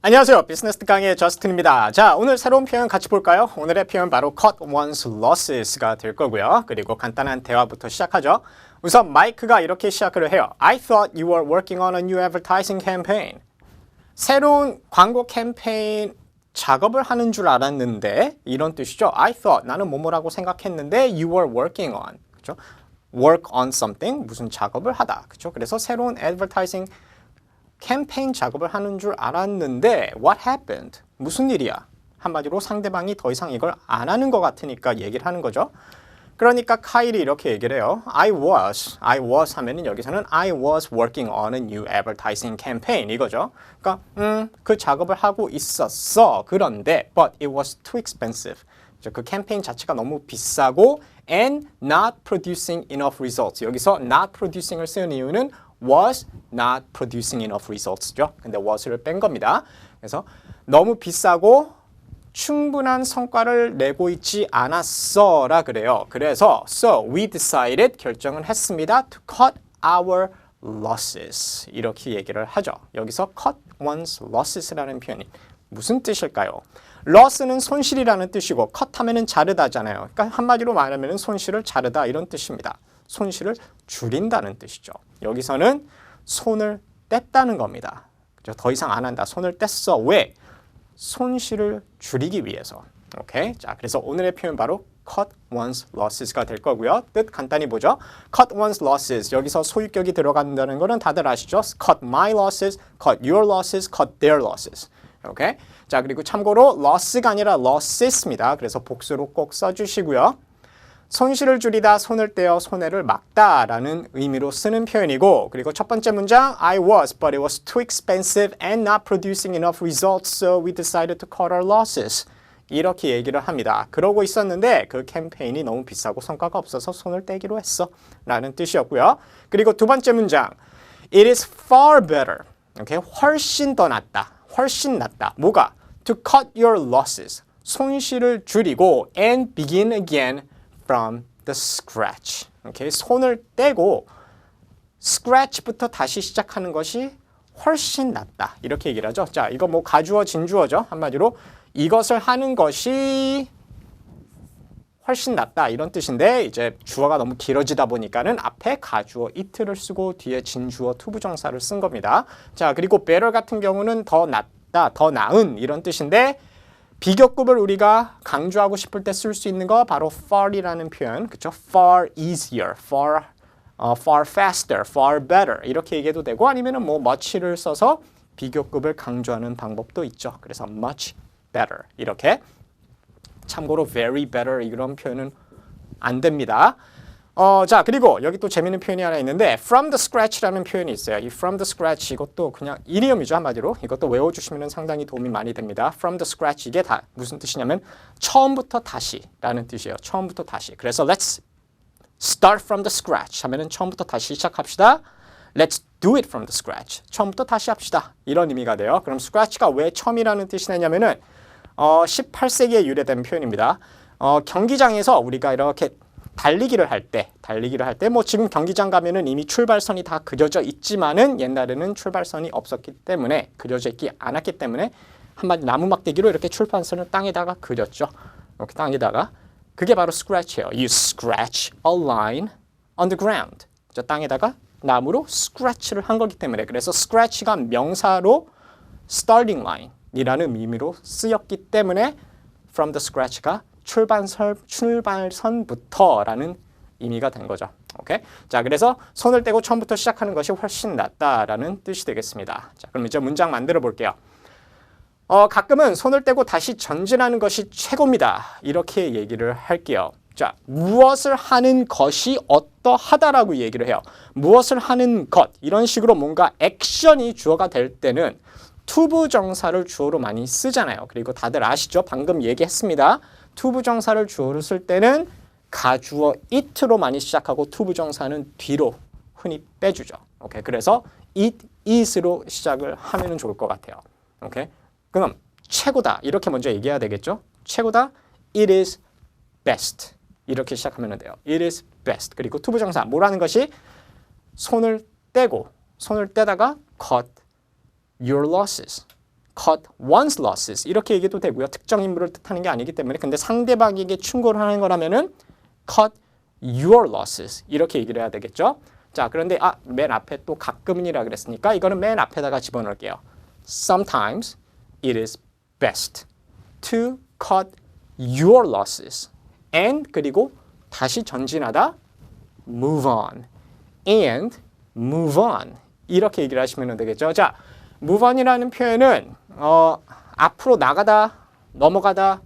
안녕하세요. 비즈니스 강의 저스틴입니다. 자, 오늘 새로운 표현 같이 볼까요? 오늘의 표현 바로 cut one's losses가 될 거고요. 그리고 간단한 대화부터 시작하죠. 우선 마이크가 이렇게 시작을 해요. I thought you were working on a new advertising campaign. 새로운 광고 캠페인 작업을 하는 줄 알았는데 이런 뜻이죠. I thought, 나는 뭐뭐라고 생각했는데 you were working on. 그렇죠? work on something, 무슨 작업을 하다. 그렇죠? 그래서 새로운 advertising 캠페인 작업을 하는 줄 알았는데 What happened? 무슨 일이야? 한마디로 상대방이 더 이상 이걸 안 하는 것 같으니까 얘기를 하는 거죠. 그러니까 카일이 이렇게 얘기를 해요. I was 하면은 여기서는 I was working on a new advertising campaign 이거죠. 그러니까 그 작업을 하고 있었어. 그런데 but it was too expensive. 그 캠페인 자체가 너무 비싸고 and not producing enough results. 여기서 not producing을 쓰는 이유는 was not producing enough results죠. 근데 was를 뺀 겁니다. 그래서 너무 비싸고 충분한 성과를 내고 있지 않았어라 그래요. 그래서 so we decided 결정을 했습니다. to cut our losses 이렇게 얘기를 하죠. 여기서 cut one's losses라는 표현이 무슨 뜻일까요? loss는 손실이라는 뜻이고 cut 하면은 자르다잖아요. 그러니까 한마디로 말하면은 손실을 자르다 이런 뜻입니다. 손실을 줄인다는 뜻이죠. 여기서는 손을 뗐다는 겁니다. 그렇죠? 더 이상 안 한다. 손을 뗐어. 왜? 손실을 줄이기 위해서. 오케이? 자, 그래서 오늘의 표현 바로 cut one's losses가 될 거고요. 뜻 간단히 보죠. cut one's losses. 여기서 소유격이 들어간다는 거는 다들 아시죠? cut my losses, cut your losses, cut their losses. 오케이? 자, 그리고 참고로 loss가 아니라 losses입니다. 그래서 복수로 꼭 써주시고요. 손실을 줄이다, 손을 떼어 손해를 막다라는 의미로 쓰는 표현이고 그리고 첫 번째 문장 I was, but it was too expensive and not producing enough results, so we decided to cut our losses. 이렇게 얘기를 합니다. 그러고 있었는데 그 캠페인이 너무 비싸고 성과가 없어서 손을 떼기로 했어 라는 뜻이었고요. 그리고 두 번째 문장 It is far better. Okay? 훨씬 더 낫다. 훨씬 낫다. 뭐가? To cut your losses. 손실을 줄이고 and begin again from the scratch. Okay? 손을 떼고 scratch부터 다시 시작하는 것이 훨씬 낫다. 이렇게 얘기를 하죠. 자, 이거 뭐 가주어 진주어죠. 한마디로 이것을 하는 것이 훨씬 낫다 이런 뜻인데 이제 주어가 너무 길어지다 보니까는 앞에 가주어 it를 쓰고 뒤에 진주어 투부정사를 쓴 겁니다. 자, 그리고 better 같은 경우는 더 낫다, 더 나은 이런 뜻인데 비교급을 우리가 강조하고 싶을 때 쓸 수 있는 거 바로 far이라는 표현, 그렇죠? far easier, far faster, far better 이렇게 얘기해도 되고 아니면은 뭐 much를 써서 비교급을 강조하는 방법도 있죠. 그래서 much better 이렇게. 참고로 very better 이런 표현은 안 됩니다. 자, 그리고 여기 또 재밌는 표현이 하나 있는데 from the scratch라는 표현이 있어요. 이 from the scratch 이것도 그냥 이디엄이죠, 한마디로. 이것도 외워주시면 상당히 도움이 많이 됩니다. from the scratch 이게 다 무슨 뜻이냐면 처음부터 다시라는 뜻이에요. 처음부터 다시. 그래서 let's start from the scratch 하면은 처음부터 다시 시작합시다. Let's do it from the scratch. 처음부터 다시 합시다. 이런 의미가 돼요. 그럼 scratch가 왜 처음이라는 뜻이 되냐면은 18세기에 유래된 표현입니다. 경기장에서 우리가 이렇게 달리기를 할 때 뭐 지금 경기장 가면은 이미 출발선이 다 그려져 있지만은 옛날에는 출발선이 없었기 때문에 그려져 있지 않았기 때문에 한마디 나무 막대기로 이렇게 출발선을 땅에다가 그렸죠. 이렇게 땅에다가 그게 바로 scratch예요. You scratch a line on the ground. 저 땅에다가 나무로 scratch를 한 거기 때문에 그래서 scratch가 명사로 starting line 이라는 의미로 쓰였기 때문에 from the scratch가 출발선부터라는 의미가 된 거죠. 오케이? 자, 그래서 손을 떼고 처음부터 시작하는 것이 훨씬 낫다라는 뜻이 되겠습니다. 자, 그럼 이제 문장 만들어 볼게요. 가끔은 손을 떼고 다시 전진하는 것이 최고입니다. 이렇게 얘기를 할게요. 자, 무엇을 하는 것이 어떠하다라고 얘기를 해요. 무엇을 하는 것 이런 식으로 뭔가 액션이 주어가 될 때는 투부정사를 주어로 많이 쓰잖아요. 그리고 다들 아시죠? 방금 얘기했습니다. 투부정사를 주어로 쓸 때는 가주어 it로 많이 시작하고 투부정사는 뒤로 흔히 빼주죠. 오케이. 그래서 it is로 시작을 하면 좋을 것 같아요. 오케이. 그럼 최고다 이렇게 먼저 얘기해야 되겠죠? 최고다 it is best 이렇게 시작하면 돼요. it is best. 그리고 투부정사 뭐라는 것이 손을 떼고 손을 떼다가 cut your losses. cut one's losses 이렇게 얘기도 되고요. 특정 인물을 뜻하는 게 아니기 때문에 근데 상대방에게 충고를 하는 거라면은 cut your losses 이렇게 얘기를 해야 되겠죠. 자, 그런데 맨 앞에 또 가끔은이라 그랬으니까 이거는 맨 앞에다가 집어넣을게요. Sometimes it is best to cut your losses and 그리고 다시 전진하다 move on and move on 이렇게 얘기를 하시면 되겠죠. 자, move on이라는 표현은 앞으로 나가다, 넘어가다,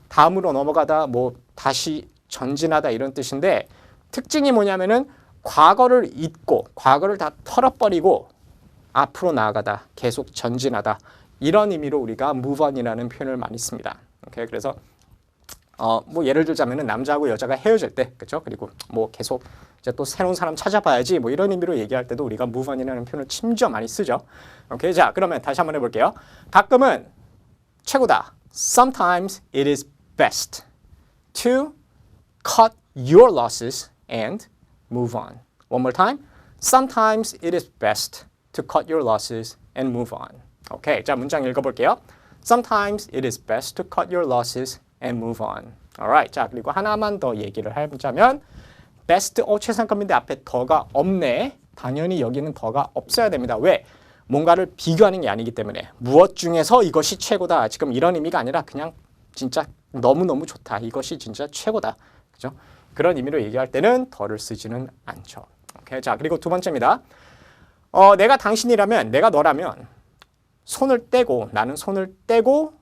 다음으로 넘어가다, 뭐 다시 전진하다 이런 뜻인데 특징이 뭐냐면은 과거를 잊고 과거를 다 털어버리고 앞으로 나아가다, 계속 전진하다 이런 의미로 우리가 move on이라는 표현을 많이 씁니다. 오케이, 그래서 뭐 예를 들자면은 남자하고 여자가 헤어질 때, 그렇죠? 그리고 뭐 계속 이제 또 새로운 사람 찾아봐야지 뭐 이런 의미로 얘기할 때도 우리가 move on이라는 표현을 심지어 많이 쓰죠. 오케이, 자 그러면 다시 한번 해볼게요. 가끔은 최고다. Sometimes it is best to cut your losses and move on. One more time. Sometimes it is best to cut your losses and move on. 오케이, 자 문장 읽어볼게요. Sometimes it is best to cut your losses and move on. Alright, 자 그리고 하나만 더 얘기를 해보자면 best 최상급인데 앞에 더가 없네. 당연히 여기는 더가 없어야 됩니다. 왜? 뭔가를 비교하는 게 아니기 때문에 무엇 중에서 이것이 최고다. 지금 이런 의미가 아니라 그냥 진짜 너무너무 좋다. 이것이 진짜 최고다. 그죠? 그런 의미로 얘기할 때는 더를 쓰지는 않죠. 오케이, 자 그리고 두 번째입니다. 내가 당신이라면, 내가 너라면 손을 떼고, 나는 손을 떼고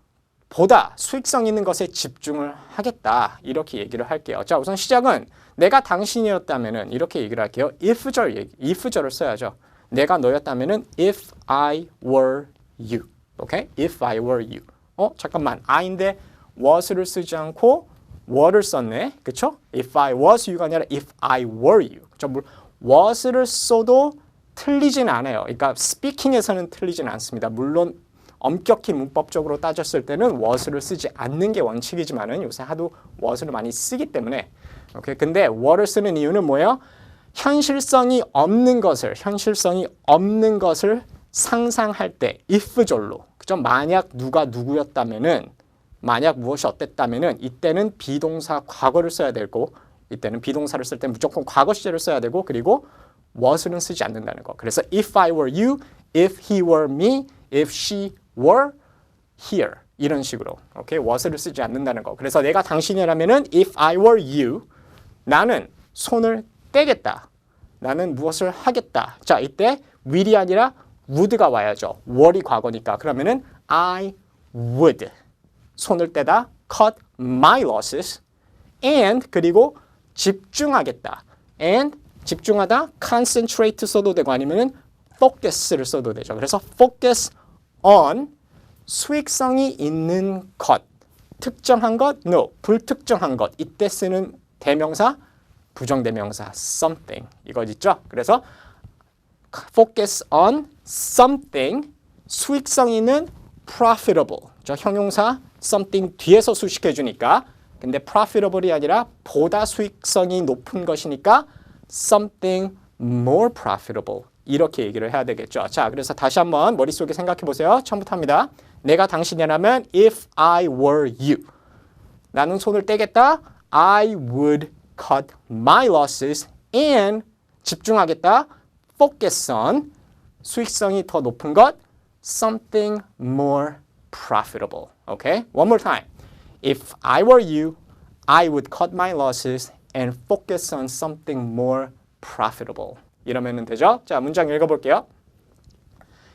보다 수익성 있는 것에 집중을 하겠다. 이렇게 얘기를 할게요. 자, 우선 시작은 내가 당신이었다면은 이렇게 얘기를 할게요. if절을 써야죠. 내가 너였다면은 if I were you. 오케이? If I were you. 잠깐만. I인데 was를 쓰지 않고 were를 썼네. 그쵸? If I was you가 아니라 if I were you. 그쵸? was를 써도 틀리진 않아요. 그러니까 speaking에서는 틀리진 않습니다. 물론 엄격히 문법적으로 따졌을 때는 was를 쓰지 않는 게 원칙이지만은 요새 하도 was를 많이 쓰기 때문에 오케이. 근데 were를 쓰는 이유는 뭐예요? 현실성이 없는 것을 상상할 때 if절로. 그죠? 만약 누가 누구였다면은 만약 무엇이 어땠다면은 이때는 비동사 과거를 써야 되고 이때는 비동사를 쓸 때 무조건 과거 시제를 써야 되고 그리고 was는 쓰지 않는다는 거. 그래서 if I were you, if he were me, if she were here 이런 식으로 오케이 was를 쓰지 않는다는 거. 그래서 내가 당신이라면은 if I were you 나는 손을 떼겠다. 나는 무엇을 하겠다. 자 이때 will이 아니라 would가 와야죠. were이 과거니까 그러면은 I would 손을 떼다 cut my losses and 그리고 집중하겠다. and 집중하다 concentrate 써도 되고 아니면은 focus를 써도 되죠. 그래서 focus on 수익성이 있는 것. 특정한 것? No. 불특정한 것. 이때 쓰는 대명사, 부정대명사 something. 이거 있죠? 그래서 focus on something 수익성 있는 profitable. 저 형용사 something 뒤에서 수식해 주니까 근데 profitable이 아니라 보다 수익성이 높은 것이니까 something more profitable. 이렇게 얘기를 해야 되겠죠. 자, 그래서 다시 한번 머릿속에 생각해 보세요. 처음부터 합니다. 내가 당신이라면 if I were you. 나는 손을 떼겠다. I would cut my losses and 집중하겠다. focus on 수익성이 더 높은 것 something more profitable. Okay? One more time. If I were you, I would cut my losses and focus on something more profitable. 이러면 되죠? 자, 문장 읽어볼게요.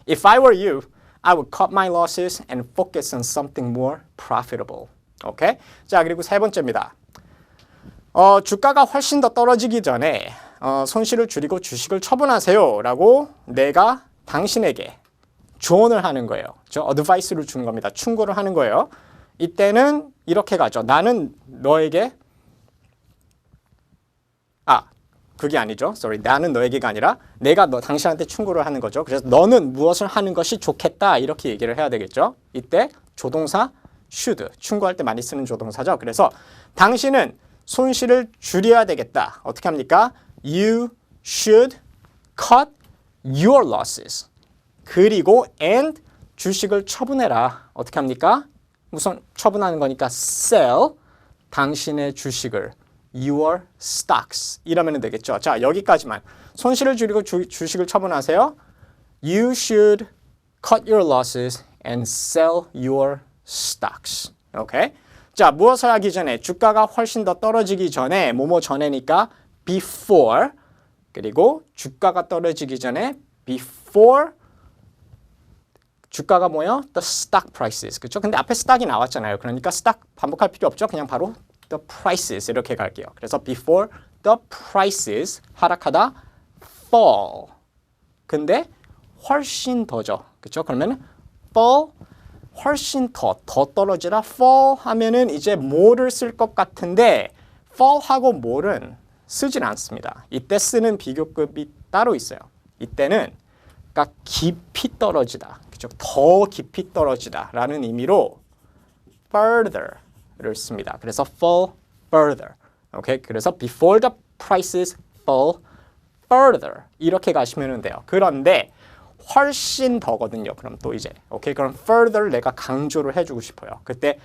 If I were you, I would cut my losses and focus on something more profitable. 오케이? 자, 그리고 세 번째입니다. 주가가 훨씬 더 떨어지기 전에 손실을 줄이고 주식을 처분하세요 라고 내가 당신에게 조언을 하는 거예요. 저 어드바이스를 주는 겁니다. 충고를 하는 거예요. 이때는 이렇게 가죠. 나는 너에게 그게 아니죠. 나는 너에게가 아니라 내가 당신한테 충고를 하는 거죠. 그래서 너는 무엇을 하는 것이 좋겠다 이렇게 얘기를 해야 되겠죠. 이때 조동사 should 충고할 때 많이 쓰는 조동사죠. 그래서 당신은 손실을 줄여야 되겠다. 어떻게 합니까? You should cut your losses. 그리고 and 주식을 처분해라. 어떻게 합니까? 우선 처분하는 거니까 sell 당신의 주식을 your stocks 이러면 되겠죠. 자, 여기까지만. 손실을 줄이고 주식을 처분하세요. You should cut your losses and sell your stocks. 오케이? 자, 무엇을 하기 전에 주가가 훨씬 더 떨어지기 전에 뭐뭐 전에니까 before 그리고 주가가 떨어지기 전에 before 주가가 뭐예요? The stock prices. 그렇죠? 근데 앞에 stock이 나왔잖아요. 그러니까 stock 반복할 필요 없죠. 그냥 바로 the prices 이렇게 갈게요. 그래서 before the prices 하락하다 fall. 근데 훨씬 더죠. 그렇죠? 그러면 fall 훨씬 더 떨어지라 fall 하면은 이제 more를 쓸 것 같은데 fall하고 more는 쓰진 않습니다. 이때 쓰는 비교급이 따로 있어요. 이때는 그러니까 깊이 떨어지다. 그렇죠? 더 깊이 떨어지다라는 의미로 further를 씁니다. 그래서 fall further. 오케이? 그래서 before the prices fall further 이렇게 가시면 돼요. 그런데 훨씬 더거든요. 그럼 또 이제 오케이? 그럼 further 내가 강조를 해주고 싶어요. 그때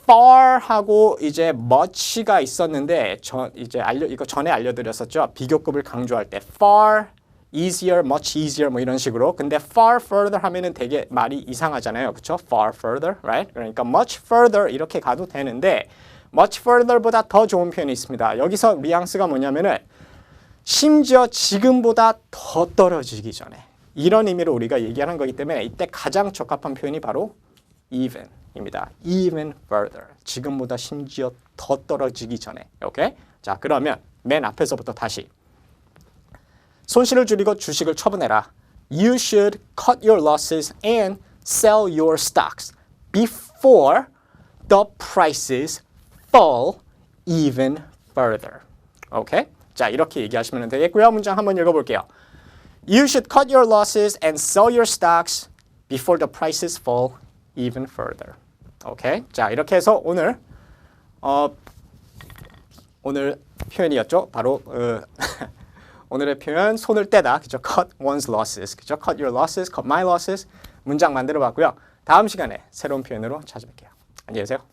far 하고 이제 much가 있었는데 이제 이거 전에 알려드렸었죠. 비교급을 강조할 때 far easier, much easier 뭐 이런 식으로. 근데 far further 하면은 되게 말이 이상하잖아요. 그렇죠? far further, right? 그러니까 much further 이렇게 가도 되는데 much further보다 더 좋은 표현이 있습니다. 여기서 뉘앙스가 뭐냐면은 심지어 지금보다 더 떨어지기 전에 이런 의미로 우리가 얘기하는 거기 때문에 이때 가장 적합한 표현이 바로 even입니다. even further. 지금보다 심지어 더 떨어지기 전에. 오케이? 자, 그러면 맨 앞에서부터 다시 손실을 줄이고 주식을 처분해라. You should cut your losses and sell your stocks before the prices fall even further. 오케이? 자, 이렇게 얘기하시면 되겠고요. 문장 한번 읽어볼게요. You should cut your losses and sell your stocks before the prices fall even further. 오케이? 자, 이렇게 해서 오늘 표현이었죠. 바로 오늘의 표현 손을 떼다. 그죠? Cut one's losses. 그죠? Cut your losses, cut my losses. 문장 만들어 봤고요. 다음 시간에 새로운 표현으로 찾아뵐게요. 안녕히 계세요.